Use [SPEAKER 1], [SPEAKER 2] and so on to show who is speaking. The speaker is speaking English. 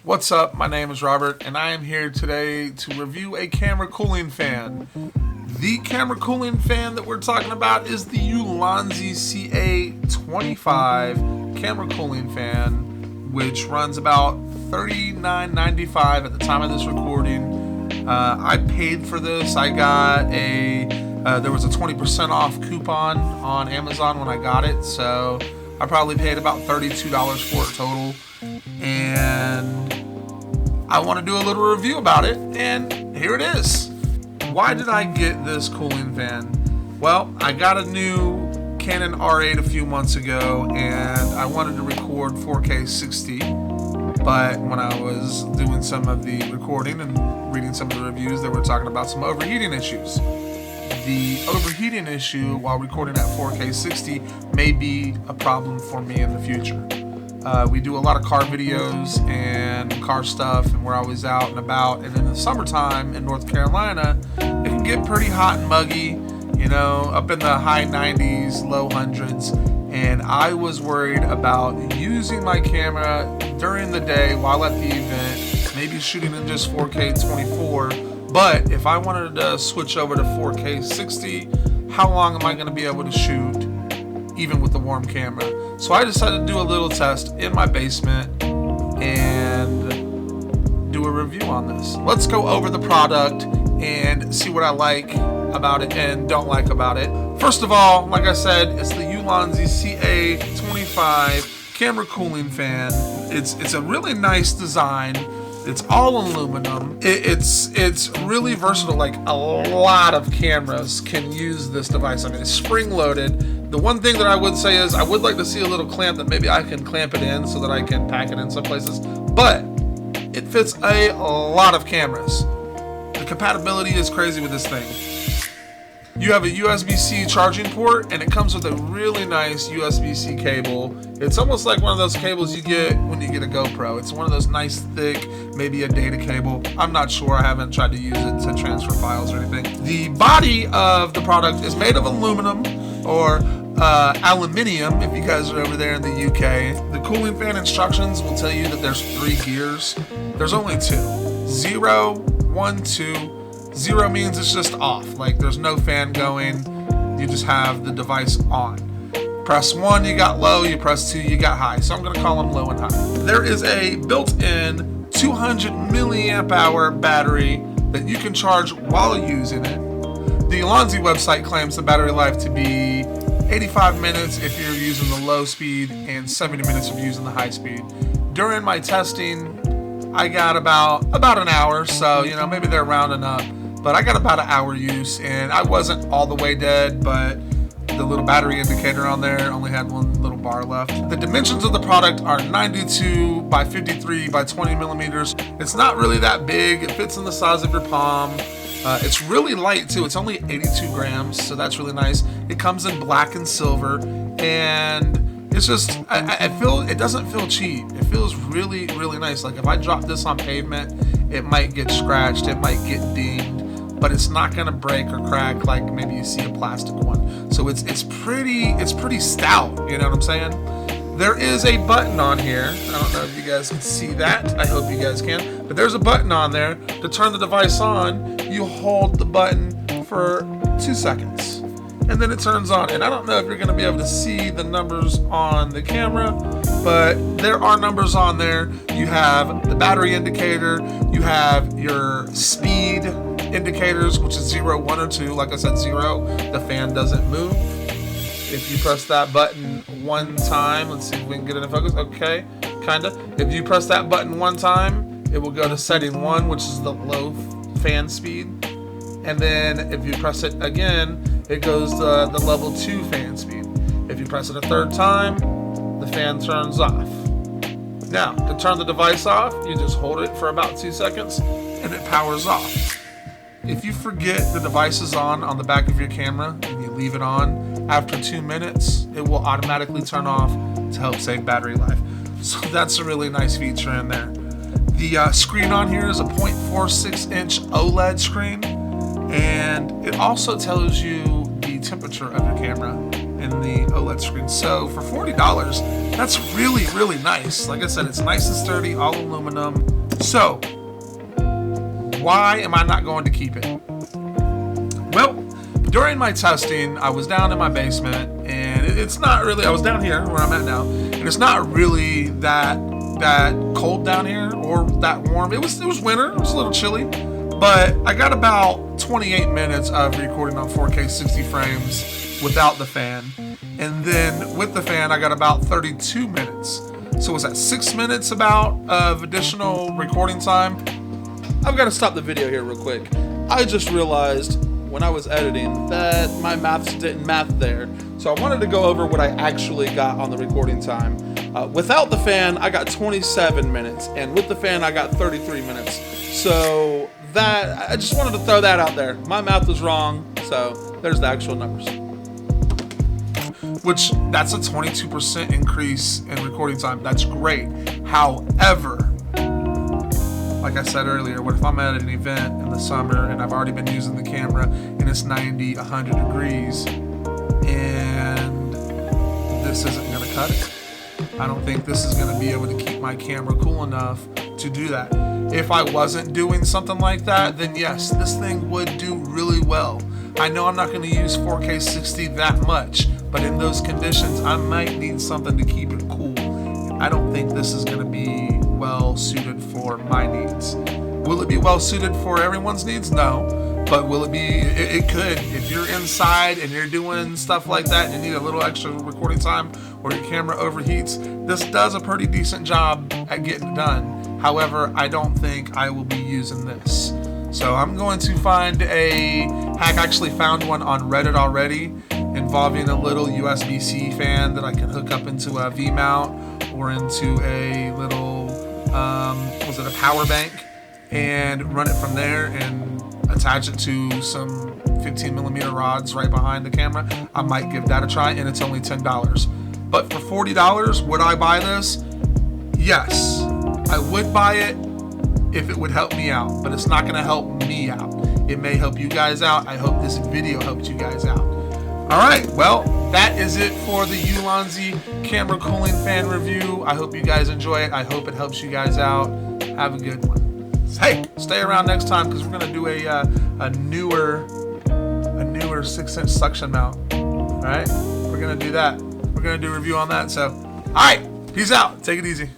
[SPEAKER 1] What's up? My name is Robert, and I am here today to review a camera cooling fan. The camera cooling fan that we're talking about is the Ulanzi CA25 camera cooling fan, which runs about $39.95 at the time of this recording. I paid for this. I got there was a 20% off coupon on Amazon when I got it, so I probably paid about $32 for it total. And I want to do a little review about it, and here it is. Why did I get this cooling fan? Well, I got a new Canon R8 a few months ago, and I wanted to record 4K 60, but when I was doing some of the recording and reading some of the reviews, they were talking about some overheating issues. The overheating issue while recording at 4K 60 may be a problem for me in the future. We do a lot of car videos and car stuff, and we're always out and about. And in the summertime in North Carolina, it can get pretty hot and muggy, up in the high 90s, low hundreds. And I was worried about using my camera during the day while at the event, maybe shooting in just 4K 24. But if I wanted to switch over to 4K 60, how long am I going to be able to shoot even with the warm camera? So I decided to do a little test in my basement and do a review on this. Let's go over the product and see what I like about it and don't like about it. First of all, like I said, it's the Ulanzi CA25 camera cooling fan. It's a really nice design. It's all aluminum. It's really versatile. Like, a lot of cameras can use this device. I mean, it's spring loaded. The one thing that I would say is I would like to see a little clamp that maybe I can clamp it in so that I can pack it in some places. But it fits a lot of cameras. The compatibility is crazy with this thing. You have a USB-C charging port, and it comes with a really nice USB-C cable. It's almost like one of those cables you get when you get a GoPro. It's one of those nice, thick, maybe a data cable. I'm not sure. I haven't tried to use it to transfer files or anything. The body of the product is made of aluminum or aluminium, if you guys are over there in the UK. The cooling fan instructions will tell you that there's 3 gears. There's only 2. 0, 1, 2. 0 means it's just off, like there's no fan going, you just have the device on. Press 1, you got low, you press 2, you got high. So I'm gonna call them low and high. There is a built-in 200 milliamp hour battery that you can charge while using it. The Ulanzi website claims the battery life to be 85 minutes if you're using the low speed and 70 minutes if you're using the high speed. During my testing, I got about an hour, so maybe they're rounding up, but I got about an hour use, and I wasn't all the way dead, but the little battery indicator on there only had one little bar left. The dimensions of the product are 92 by 53 by 20 millimeters. It's not really that big. It fits in the size of your palm. It's really light too. It's only 82 grams, so that's really nice. It comes in black and silver, and it's just, I feel, it doesn't feel cheap. It feels really, really nice. Like, if I drop this on pavement, it might get scratched, it might get dinged, but it's not gonna break or crack like maybe you see a plastic one. So it's pretty stout, you know what I'm saying? There is a button on here. I don't know if you guys can see that. I hope you guys can. But there's a button on there to turn the device on. You hold the button for 2 seconds, and then it turns on. And I don't know if you're going to be able to see the numbers on the camera, but there are numbers on there. You have the battery indicator, you have your speed indicators, which is 0, 1, or 2. Like I said, 0, the fan doesn't move. If you press that button one time, let's see if we can get it in focus. Okay, kinda. If you press that button one time, it will go to setting 1, which is the low fan speed. And then if you press it again, it goes to the level 2 fan speed. If you press it a 3rd time, the fan turns off. Now, to turn the device off, you just hold it for about 2 seconds and it powers off. If you forget the device is on the back of your camera and you leave it on, after 2 minutes, it will automatically turn off to help save battery life. So that's a really nice feature in there. The screen on here is a 0.46 inch OLED screen, and it also tells you the temperature of your camera. in the OLED screen. So for $40, that's really, really nice. Like I said, it's nice and sturdy, all aluminum. So why am I not going to keep it? Well, during my testing, I was down in my basement, and it's not really, I was down here where I'm at now, and it's not really that cold down here or that warm. It was winter, it was a little chilly, but I got about 28 minutes of recording on 4K 60 frames without the fan. And then with the fan, I got about 32 minutes. So was that 6 minutes about of additional recording time? I've got to stop the video here real quick. I just realized when I was editing that my maths didn't math there. So I wanted to go over what I actually got on the recording time. Without the fan, I got 27 minutes, and with the fan, I got 33 minutes. So that, I just wanted to throw that out there. My math was wrong, so there's the actual numbers. Which, that's a 22% increase in recording time. That's great. However, like I said earlier, what if I'm at an event in the summer and I've already been using the camera and it's 90, 100 degrees and this isn't going to cut it? I don't think this is going to be able to keep my camera cool enough to do that. If I wasn't doing something like that, then yes, this thing would do really well. I know I'm not going to use 4K 60 that much, but in those conditions, I might need something to keep it cool. I don't think this is going to be well suited for my needs. Will it be well suited for everyone's needs? No. But will it be? It could. If you're inside and you're doing stuff like that and you need a little extra recording time or your camera overheats, this does a pretty decent job at getting it done. However, I don't think I will be using this. So I'm going to find a hack. I actually found one on Reddit already involving a little USB-C fan that I can hook up into a V-mount or into a little, was it a power bank, and run it from there and attach it to some 15mm rods right behind the camera. I might give that a try, and it's only $10. But for $40, would I buy this? Yes, I would buy it if it would help me out, but it's not going to help me out. It may help you guys out. I hope this video helped you guys out. All right, well, that is it for the Ulanzi camera cooling fan review. I hope you guys enjoy it. I hope it helps you guys out. Have a good one. Hey, stay around next time because we're gonna do a newer 6-inch suction mount. All right, we're gonna do that. We're gonna do a review on that. So, all right, peace out. Take it easy.